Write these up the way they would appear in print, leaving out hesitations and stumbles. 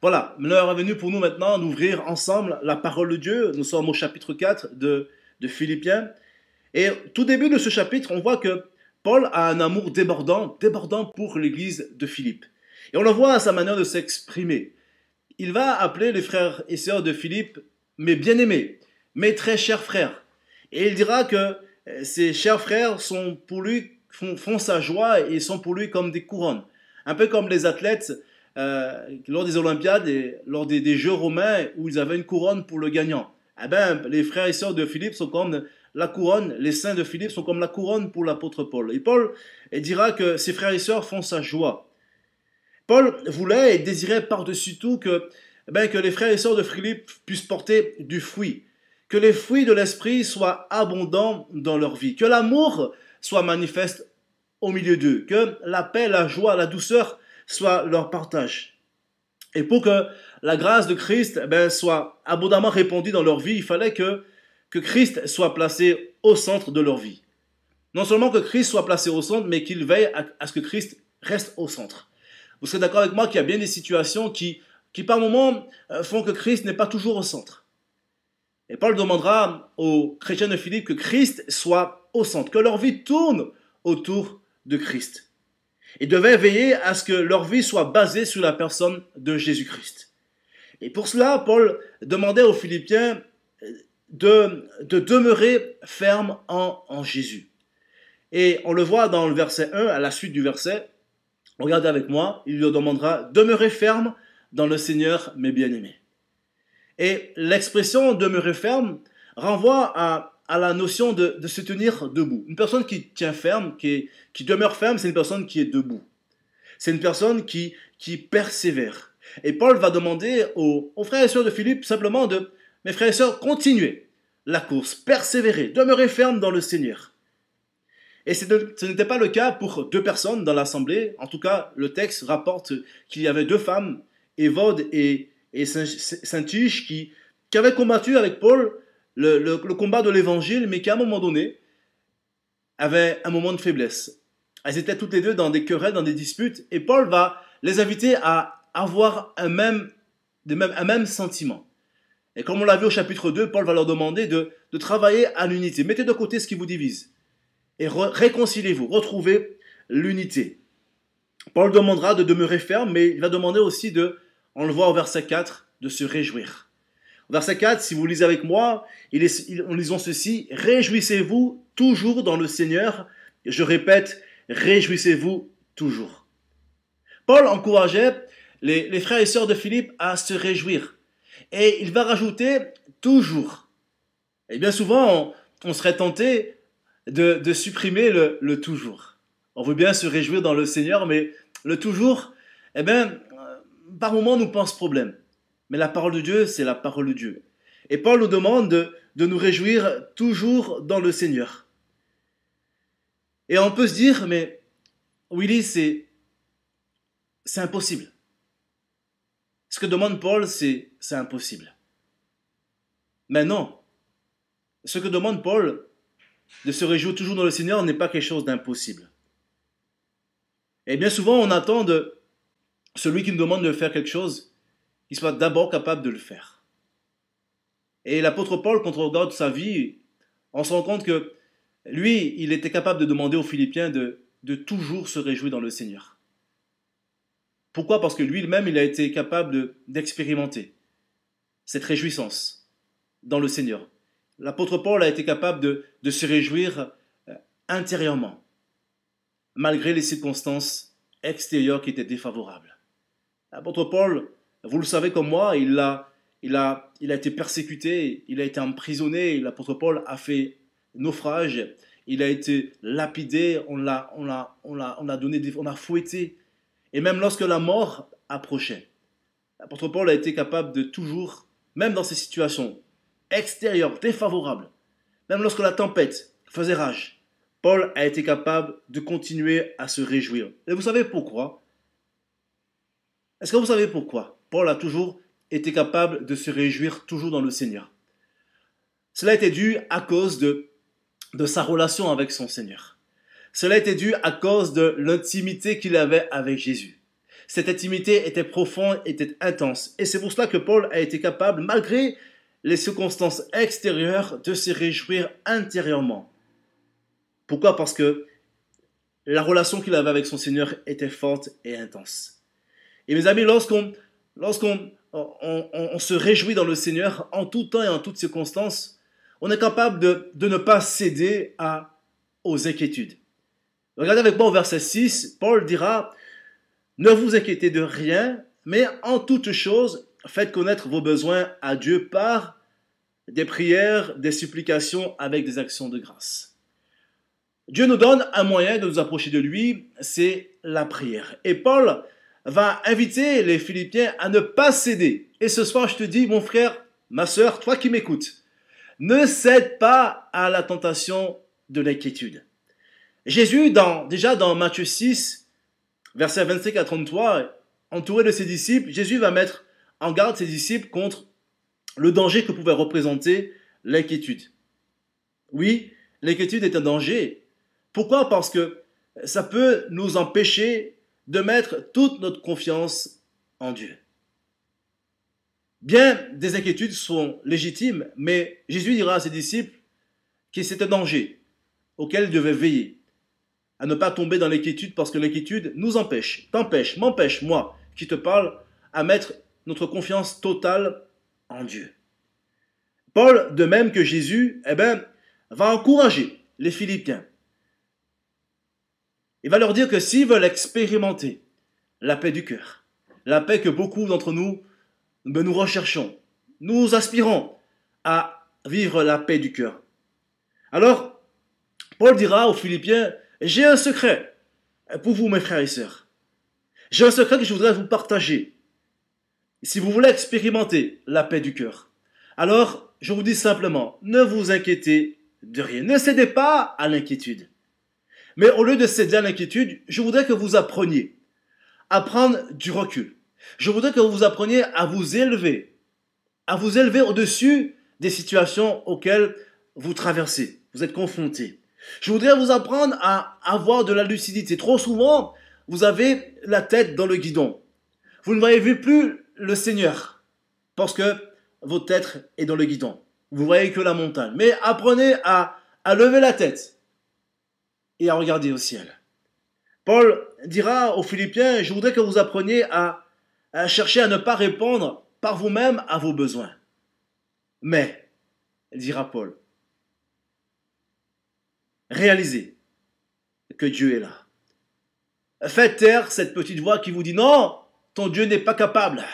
Voilà, l'heure est venue pour nous maintenant d'ouvrir ensemble la parole de Dieu. Nous sommes au chapitre 4 de Philippiens. Et tout début de ce chapitre, on voit que Paul a un amour débordant pour l'église de Philippe. Et on le voit à sa manière de s'exprimer. Il va appeler les frères et sœurs de Philippe mes bien-aimés, mes très chers frères. Et il dira que ces chers frères sont pour lui, font sa joie et sont pour lui comme des couronnes. Un peu comme les athlètes lors des Olympiades et lors des Jeux romains où ils avaient une couronne pour le gagnant. Eh ben, les frères et sœurs de Philippe sont comme la couronne, les saints de Philippe sont comme la couronne pour l'apôtre Paul. Et Paul dira que ses frères et sœurs font sa joie. Paul voulait et désirait par-dessus tout que les frères et sœurs de Philippe puissent porter du fruit, que les fruits de l'esprit soient abondants dans leur vie, que l'amour soit manifeste au milieu d'eux, que la paix, la joie, la douceur soient leur partage. Et pour que la grâce de Christ soit abondamment répandue dans leur vie, il fallait que Christ soit placé au centre de leur vie. Non seulement que Christ soit placé au centre, mais qu'il veille à ce que Christ reste au centre. Vous serez d'accord avec moi qu'il y a bien des situations qui par moments font que Christ n'est pas toujours au centre. Et Paul demandera aux chrétiens de Philippe que Christ soit au centre, que leur vie tourne autour de Christ. Ils devaient veiller à ce que leur vie soit basée sur la personne de Jésus-Christ. Et pour cela, Paul demandait aux Philippiens de demeurer ferme en Jésus. Et on le voit dans le verset 1, à la suite du verset, regardez avec moi, il leur demandera « Demeurez ferme dans le Seigneur, mes bien-aimés ». Et l'expression « demeurer ferme » renvoie à la notion de se tenir debout. Une personne qui tient ferme, qui demeure ferme, c'est une personne qui est debout. C'est une personne qui persévère. Et Paul va demander aux frères et sœurs de Philippe simplement mes frères et sœurs, continuez la course, persévérez, demeurez ferme dans le Seigneur. Et ce n'était pas le cas pour deux personnes dans l'assemblée. En tout cas, le texte rapporte qu'il y avait deux femmes, Évode et Syntyche, qui avaient combattu avec Paul le combat de l'évangile, mais qui à un moment donné avaient un moment de faiblesse. Elles étaient toutes les deux dans des querelles, dans des disputes, et Paul va les inviter à avoir un même sentiment. Et comme on l'a vu au chapitre 2, Paul va leur demander de travailler à l'unité. Mettez de côté ce qui vous divise et réconciliez-vous, retrouvez l'unité. Paul demandera de demeurer ferme, mais il va demander aussi on le voit au verset 4, de se réjouir. Au verset 4, si vous lisez avec moi, en lisant ceci, « Réjouissez-vous toujours dans le Seigneur ». Je répète, « Réjouissez-vous toujours ». Paul encourageait les frères et sœurs de Philippe à se réjouir. Et il va rajouter « toujours ». Et bien souvent, on serait tenté de supprimer le toujours. On veut bien se réjouir dans le Seigneur, mais le toujours, par moments, nous pense problème. Mais la parole de Dieu, c'est la parole de Dieu. Et Paul nous demande de nous réjouir toujours dans le Seigneur. Et on peut se dire, mais Willy, c'est impossible. Ce que demande Paul, c'est impossible. Mais non. Ce que demande Paul, de se réjouir toujours dans le Seigneur, n'est pas quelque chose d'impossible. Et bien souvent, on attend de celui qui nous demande de faire quelque chose, qu'il soit d'abord capable de le faire. Et l'apôtre Paul, quand on regarde sa vie, on se rend compte que lui, il était capable de demander aux Philippiens de toujours se réjouir dans le Seigneur. Pourquoi? Parce que lui-même, il a été capable d'expérimenter cette réjouissance dans le Seigneur. L'apôtre Paul a été capable de se réjouir intérieurement, malgré les circonstances extérieures qui étaient défavorables. L'apôtre Paul, vous le savez comme moi, il a été persécuté, il a été emprisonné, l'apôtre Paul a fait naufrage, il a été lapidé, on a fouetté, et même lorsque la mort approchait, l'apôtre Paul a été capable de toujours, même dans ces situations extérieures, défavorables, même lorsque la tempête faisait rage, Paul a été capable de continuer à se réjouir. Et vous savez pourquoi? Est-ce que vous savez pourquoi Paul a toujours été capable de se réjouir toujours dans le Seigneur? Cela était dû à cause de sa relation avec son Seigneur. Cela était dû à cause de l'intimité qu'il avait avec Jésus. Cette intimité était profonde, était intense. Et c'est pour cela que Paul a été capable, malgré les circonstances extérieures, de se réjouir intérieurement. Pourquoi? Parce que la relation qu'il avait avec son Seigneur était forte et intense. Et mes amis, lorsqu'on se réjouit dans le Seigneur, en tout temps et en toutes circonstances, on est capable de ne pas céder aux inquiétudes. Regardez avec moi au verset 6, Paul dira: ne vous inquiétez de rien, mais en toute chose, faites connaître vos besoins à Dieu par des prières, des supplications avec des actions de grâce. Dieu nous donne un moyen de nous approcher de lui, c'est la prière. Et Paul va inviter les Philippiens à ne pas céder. Et ce soir, je te dis, mon frère, ma soeur, toi qui m'écoutes, ne cède pas à la tentation de l'inquiétude. Jésus, déjà dans Matthieu 6, versets 25 à 33, entouré de ses disciples, Jésus va mettre en garde ses disciples contre le danger que pouvait représenter l'inquiétude. Oui, l'inquiétude est un danger. Pourquoi? Parce que ça peut nous empêcher de mettre toute notre confiance en Dieu. Bien, des inquiétudes sont légitimes, mais Jésus dira à ses disciples que c'est un danger auquel ils devaient veiller, à ne pas tomber dans l'inquiétude, parce que l'inquiétude nous m'empêche, moi, qui te parle, à mettre notre confiance totale en Dieu. Paul, de même que Jésus, va encourager les Philippiens. Il va leur dire que s'ils veulent expérimenter la paix du cœur, la paix que beaucoup d'entre nous, nous recherchons, nous aspirons à vivre la paix du cœur. Alors, Paul dira aux Philippiens: j'ai un secret pour vous, mes frères et sœurs. J'ai un secret que je voudrais vous partager. Si vous voulez expérimenter la paix du cœur, alors je vous dis simplement, ne vous inquiétez de rien. Ne cédez pas à l'inquiétude. Mais au lieu de céder à l'inquiétude, je voudrais que vous appreniez à prendre du recul. Je voudrais que vous appreniez à vous élever au-dessus des situations auxquelles vous traversez, vous êtes confrontés. Je voudrais vous apprendre à avoir de la lucidité. Trop souvent, vous avez la tête dans le guidon. Vous ne voyez plus le Seigneur parce que votre tête est dans le guidon. Vous voyez que la montagne. Mais apprenez à lever la tête et à regarder au ciel. Paul dira aux Philippiens: je voudrais que vous appreniez à chercher à ne pas répondre par vous-même à vos besoins. Mais, dira Paul, réalisez que Dieu est là. Faites taire cette petite voix qui vous dit: non, ton Dieu n'est pas capable.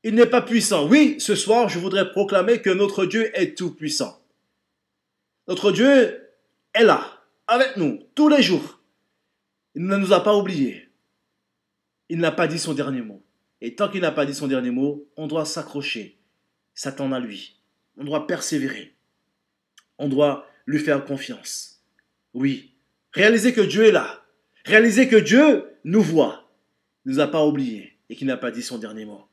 Il n'est pas puissant. Oui, ce soir, je voudrais proclamer que notre Dieu est tout puissant. Notre Dieu est là, avec nous, tous les jours. Il ne nous a pas oubliés. Il n'a pas dit son dernier mot. Et tant qu'il n'a pas dit son dernier mot, on doit s'accrocher, s'attendre à lui. On doit persévérer. On doit lui faire confiance. Oui, réaliser que Dieu est là. Réaliser que Dieu nous voit. Il ne nous a pas oubliés et qu'il n'a pas dit son dernier mot.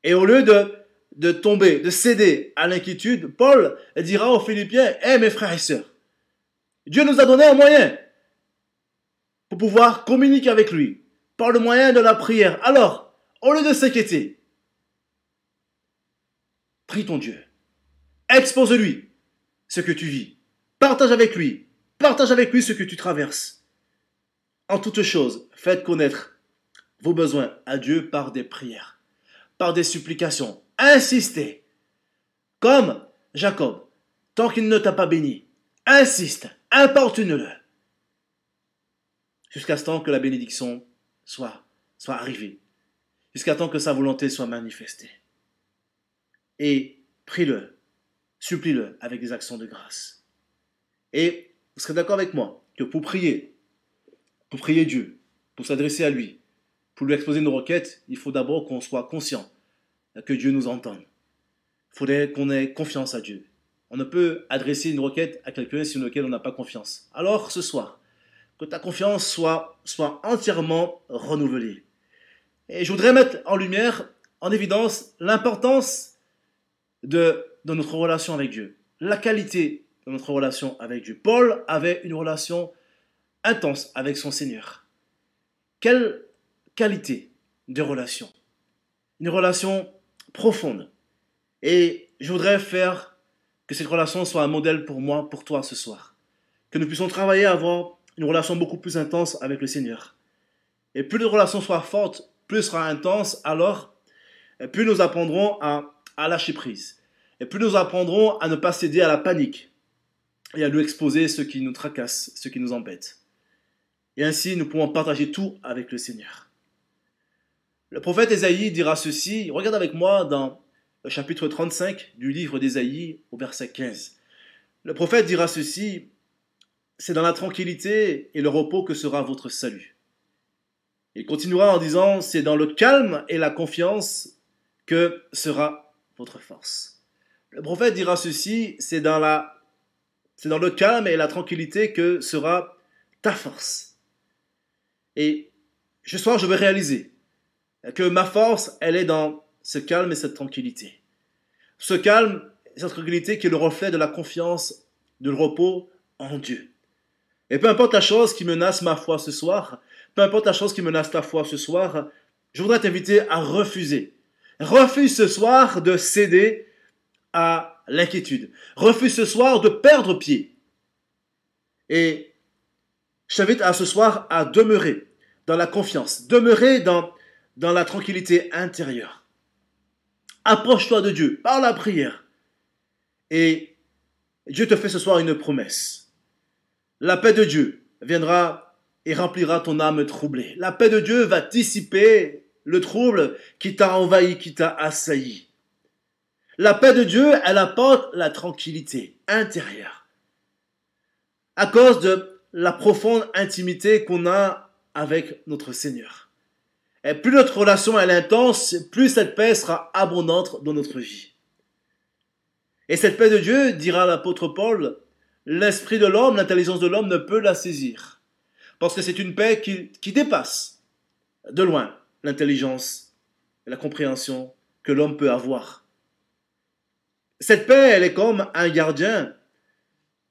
Et au lieu de tomber, de céder à l'inquiétude, Paul dira aux Philippiens: mes frères et sœurs, Dieu nous a donné un moyen pour pouvoir communiquer avec lui par le moyen de la prière. Alors, au lieu de s'inquiéter, prie ton Dieu. Expose-lui ce que tu vis. Partage avec lui ce que tu traverses. En toutes choses, faites connaître vos besoins à Dieu par des prières, par des supplications. Insistez. Comme Jacob, tant qu'il ne t'a pas béni, insiste, importune-le. Jusqu'à ce temps que la bénédiction soit arrivée. Jusqu'à temps que sa volonté soit manifestée. Et prie-le, supplie-le avec des actions de grâce. Et vous serez d'accord avec moi que pour prier Dieu, pour s'adresser à lui, pour lui exposer nos requêtes, il faut d'abord qu'on soit conscient que Dieu nous entende. Il faudrait qu'on ait confiance à Dieu. On ne peut adresser une requête à quelqu'un sur lequel on n'a pas confiance. Alors ce soir, que ta confiance soit entièrement renouvelée. Et je voudrais mettre en lumière, en évidence, l'importance de notre relation avec Dieu. La qualité de notre relation avec Dieu. Paul avait une relation intense avec son Seigneur. Quelle qualité de relation. Une relation profonde. Et je voudrais faire que cette relation soit un modèle pour moi, pour toi ce soir. Que nous puissions travailler à avoir une relation beaucoup plus intense avec le Seigneur. Et plus notre relation soit forte, plus sera intense, alors plus nous apprendrons à lâcher prise. Et plus nous apprendrons à ne pas céder à la panique et à lui exposer ce qui nous tracasse, ce qui nous embête. Et ainsi, nous pourrons partager tout avec le Seigneur. Le prophète Ésaïe dira ceci, regarde avec moi dans le chapitre 35 du livre d'Ésaïe au verset 15. Le prophète dira ceci, c'est dans la tranquillité et le repos que sera votre salut. Il continuera en disant, c'est dans le calme et la confiance que sera votre force. Le prophète dira ceci, c'est dans le calme et la tranquillité que sera ta force. Et ce soir, je vais réaliser que ma force, elle est dans ce calme et cette tranquillité. Ce calme et cette tranquillité qui est le reflet de la confiance, du repos en Dieu. Et peu importe la chose qui menace ma foi ce soir, peu importe la chose qui menace ta foi ce soir, je voudrais t'inviter à refuser. Refuse ce soir de céder à l'inquiétude. Refuse ce soir de perdre pied. Et je t'invite à ce soir à demeurer dans la confiance, demeurer dans la tranquillité intérieure. Approche-toi de Dieu par la prière. Et Dieu te fait ce soir une promesse. La paix de Dieu viendra et remplira ton âme troublée. La paix de Dieu va dissiper le trouble qui t'a envahi, qui t'a assailli. La paix de Dieu, elle apporte la tranquillité intérieure. À cause de la profonde intimité qu'on a avec notre Seigneur. Et plus notre relation est intense, plus cette paix sera abondante dans notre vie. Et cette paix de Dieu, dira l'apôtre Paul, l'esprit de l'homme, l'intelligence de l'homme ne peut la saisir. Parce que c'est une paix qui dépasse de loin l'intelligence et la compréhension que l'homme peut avoir. Cette paix, elle est comme un gardien,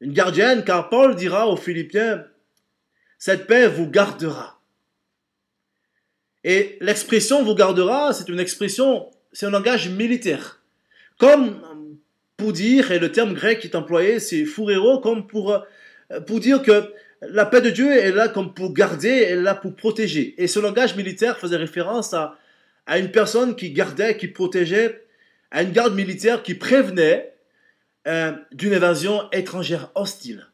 une gardienne, car Paul dira aux Philippiens, cette paix vous gardera. Et l'expression vous gardera, c'est une expression, c'est un langage militaire. Comme pour dire, et le terme grec qui est employé, c'est phouréro, comme pour dire que la paix de Dieu est là comme pour garder, elle est là pour protéger. Et ce langage militaire faisait référence à une personne qui gardait, qui protégeait, à une garde militaire qui prévenait d'une invasion étrangère hostile.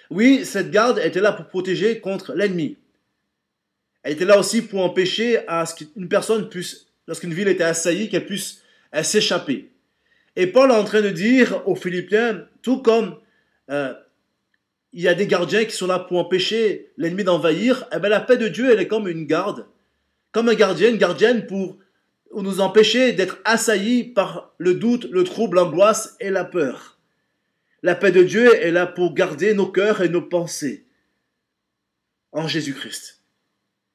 Oui, cette garde était là pour protéger contre l'ennemi. Elle était là aussi pour empêcher à ce qu'une personne puisse, lorsqu'une ville était assaillie, qu'elle puisse s'échapper. Et Paul est en train de dire aux Philippiens, tout comme il y a des gardiens qui sont là pour empêcher l'ennemi d'envahir, eh bien la paix de Dieu, elle est comme une garde, comme un gardien, une gardienne pour nous empêcher d'être assaillis par le doute, le trouble, l'angoisse et la peur. La paix de Dieu est là pour garder nos cœurs et nos pensées en Jésus-Christ.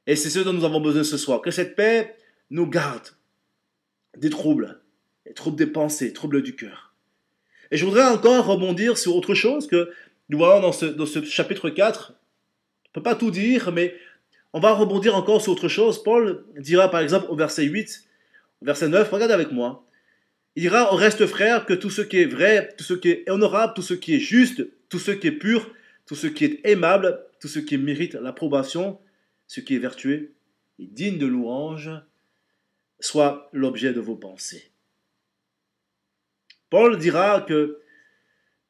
Et c'est ce dont nous avons besoin ce soir, que cette paix nous garde des troubles des pensées, troubles du cœur. Et je voudrais encore rebondir sur autre chose que nous voyons dans ce chapitre 4. On ne peut pas tout dire, mais on va rebondir encore sur autre chose. Paul dira par exemple au verset 8, au verset 9, regardez avec moi. Il dira au reste frère que tout ce qui est vrai, tout ce qui est honorable, tout ce qui est juste, tout ce qui est pur, tout ce qui est aimable, tout ce qui mérite l'approbation, ce qui est vertueux et digne de louange, soit l'objet de vos pensées. Paul dira que,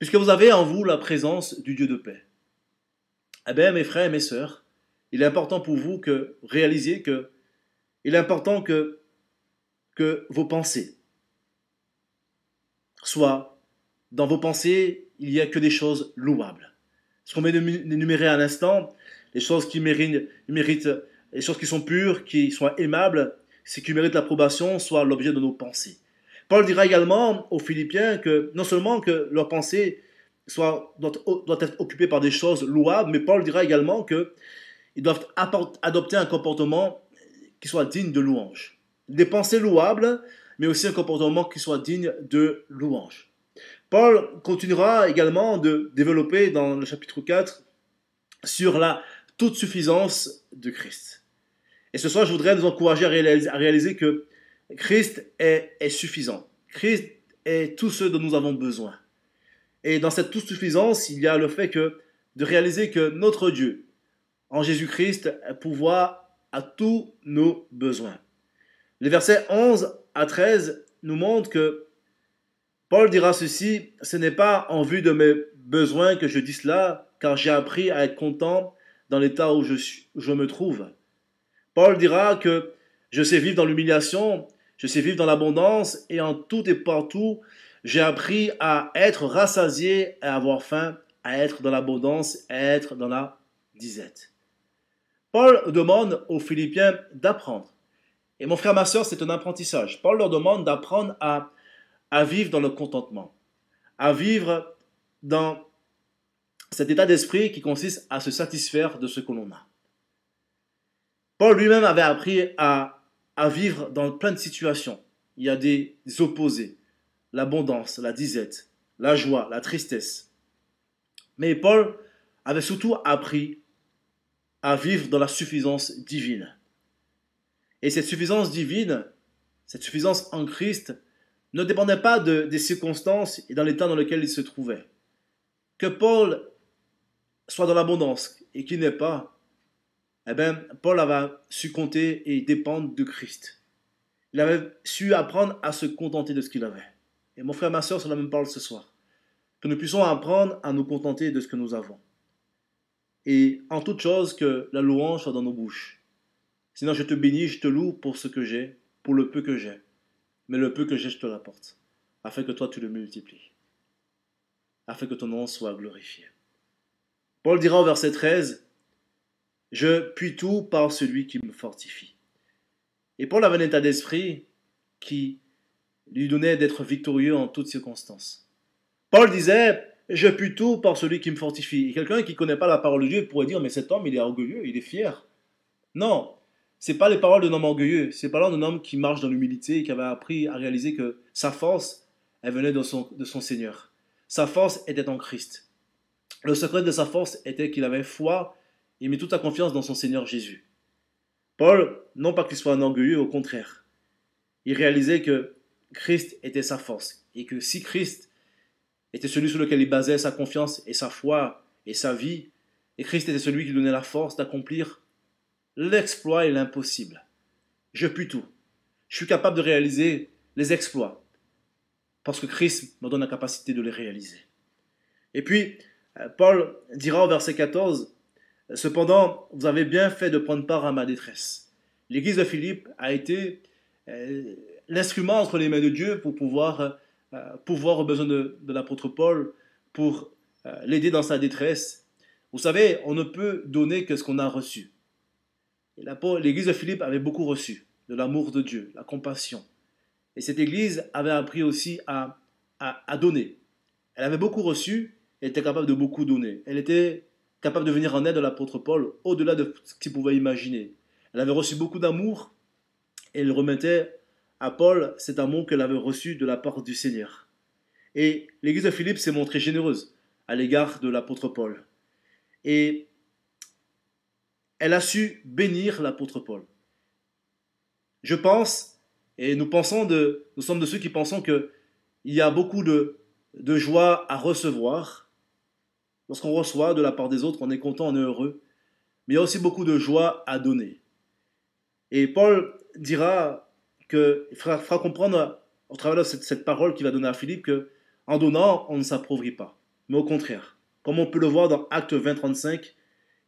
puisque vous avez en vous la présence du Dieu de paix, eh bien mes frères et mes sœurs, il est important pour vous que réalisiez que il est important que vos pensées soient, dans vos pensées, il n'y a que des choses louables. Ce qu'on vient d'énumérer à l'instant, les choses qui méritent, les choses qui sont pures, qui soient aimables, ce qui mérite l'approbation, soit l'objet de nos pensées. Paul dira également aux Philippiens que non seulement que leurs pensées doivent être occupées par des choses louables, mais Paul dira également qu'ils doivent adopter un comportement qui soit digne de louange. Des pensées louables, mais aussi un comportement qui soit digne de louange. Paul continuera également de développer dans le chapitre 4 sur la toute suffisance de Christ. Et ce soir, je voudrais nous encourager à réaliser que Christ est suffisant. Christ est tout ce dont nous avons besoin. Et dans cette toute suffisance, il y a le fait de réaliser que notre Dieu, en Jésus-Christ, pourvoit à tous nos besoins. Les versets 11 à 13 nous montrent que Paul dira ceci: ce n'est pas en vue de mes besoins que je dis cela, car j'ai appris à être content dans l'état où je me trouve. Paul dira que je sais vivre dans l'humiliation, je sais vivre dans l'abondance, et en tout et partout, j'ai appris à être rassasié, à avoir faim, à être dans l'abondance, à être dans la disette. Paul demande aux Philippiens d'apprendre. Et mon frère, ma soeur, c'est un apprentissage. Paul leur demande d'apprendre à vivre dans le contentement, à vivre dans cet état d'esprit qui consiste à se satisfaire de ce que l'on a. Paul lui-même avait appris à vivre dans plein de situations. Il y a des opposés, l'abondance, la disette, la joie, la tristesse. Mais Paul avait surtout appris à vivre dans la suffisance divine. Et cette suffisance divine, cette suffisance en Christ, ne dépendait pas des circonstances et dans l'état dans lequel il se trouvait. Que Paul soit dans l'abondance et qu'il n'ait pas, eh bien, Paul avait su compter et dépendre de Christ. Il avait su apprendre à se contenter de ce qu'il avait. Et mon frère, ma soeur, cela me parle ce soir. Que nous puissions apprendre à nous contenter de ce que nous avons. Et en toute chose, que la louange soit dans nos bouches. Sinon, je te bénis, je te loue pour ce que j'ai, pour le peu que j'ai. Mais le peu que j'ai, je te l'apporte, afin que toi, tu le multiplies. Afin que ton nom soit glorifié. Paul dira au verset 13, « Je puis tout par celui qui me fortifie. » Et Paul avait un état d'esprit qui lui donnait d'être victorieux en toutes circonstances. Paul disait, « Je puis tout par celui qui me fortifie. » Et quelqu'un qui ne connaît pas la parole de Dieu pourrait dire, « Mais cet homme, il est orgueilleux, il est fier. » Non, ce n'est pas les paroles d'un homme orgueilleux, c'est les paroles d'un homme qui marche dans l'humilité et qui avait appris à réaliser que sa force, elle venait de son Seigneur. Sa force était en Christ. Le secret de sa force était qu'il avait foi et mit toute sa confiance dans son Seigneur Jésus. Paul, non pas qu'il soit un orgueilleux, au contraire. Il réalisait que Christ était sa force et que si Christ était celui sur lequel il basait sa confiance et sa foi et sa vie, et Christ était celui qui lui donnait la force d'accomplir l'exploit et l'impossible. Je puis tout. Je suis capable de réaliser les exploits parce que Christ me donne la capacité de les réaliser. Et puis, Paul dira au verset 14, « Cependant, vous avez bien fait de prendre part à ma détresse. » L'église de Philippe a été l'instrument entre les mains de Dieu pour pouvoir aux besoins de l'apôtre Paul, pour l'aider dans sa détresse. Vous savez, on ne peut donner que ce qu'on a reçu. L'église de Philippe avait beaucoup reçu de l'amour de Dieu, la compassion. Et cette église avait appris aussi à donner. Elle avait beaucoup reçu, elle était capable de beaucoup donner. Elle était capable de venir en aide à l'apôtre Paul au-delà de ce qu'il pouvait imaginer. Elle avait reçu beaucoup d'amour et elle remettait à Paul cet amour qu'elle avait reçu de la part du Seigneur. Et l'église de Philippe s'est montrée généreuse à l'égard de l'apôtre Paul. Et elle a su bénir l'apôtre Paul. Je pense, et nous sommes de ceux qui pensons qu'il y a beaucoup de joie à recevoir. Lorsqu'on reçoit de la part des autres, on est content, on est heureux. Mais il y a aussi beaucoup de joie à donner. Et Paul dira il fera comprendre au travers de cette parole qu'il va donner à Philippe qu'en donnant, on ne s'appauvrit pas. Mais au contraire, comme on peut le voir dans Actes 20, 35,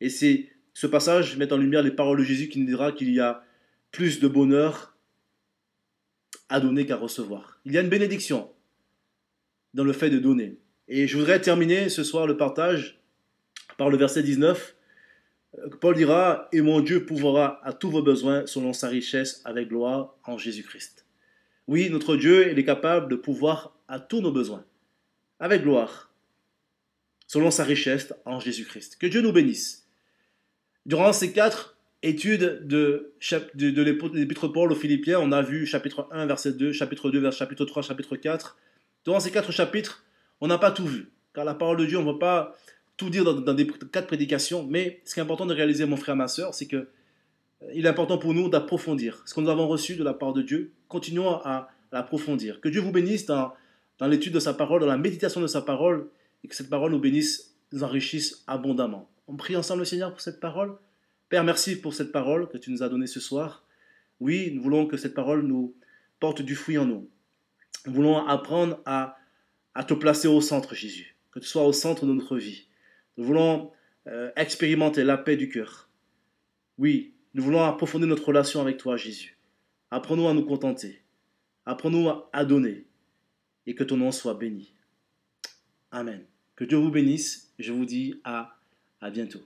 et ce passage met en lumière les paroles de Jésus qui nous dira qu'il y a plus de bonheur à donner qu'à recevoir. Il y a une bénédiction dans le fait de donner. Et je voudrais terminer ce soir le partage par le verset 19. Paul dira, « Et mon Dieu pourvoira à tous vos besoins selon sa richesse avec gloire en Jésus-Christ. » Oui, notre Dieu, il est capable de pourvoir à tous nos besoins avec gloire selon sa richesse en Jésus-Christ. Que Dieu nous bénisse. Durant ces 4 études de l'épître Paul aux Philippiens, on a vu chapitre 1, verset 2, chapitre 2, verset chapitre 3, chapitre 4. Durant ces 4 chapitres, on n'a pas tout vu. Car la parole de Dieu, on ne va pas tout dire dans des 4 prédications. Mais ce qui est important de réaliser, mon frère, ma soeur, c'est que il est important pour nous d'approfondir ce que nous avons reçu de la part de Dieu. Continuons à l'approfondir. Que Dieu vous bénisse dans l'étude de sa parole, dans la méditation de sa parole, et que cette parole nous bénisse, nous enrichisse abondamment. On prie ensemble le Seigneur pour cette parole. Père, merci pour cette parole que tu nous as donnée ce soir. Oui, nous voulons que cette parole nous porte du fruit en nous. Nous voulons apprendre à te placer au centre, Jésus. Que tu sois au centre de notre vie. Nous voulons expérimenter la paix du cœur. Oui, nous voulons approfondir notre relation avec toi, Jésus. Apprends-nous à nous contenter. Apprends-nous à donner. Et que ton nom soit béni. Amen. Que Dieu vous bénisse. Je vous dis à bientôt.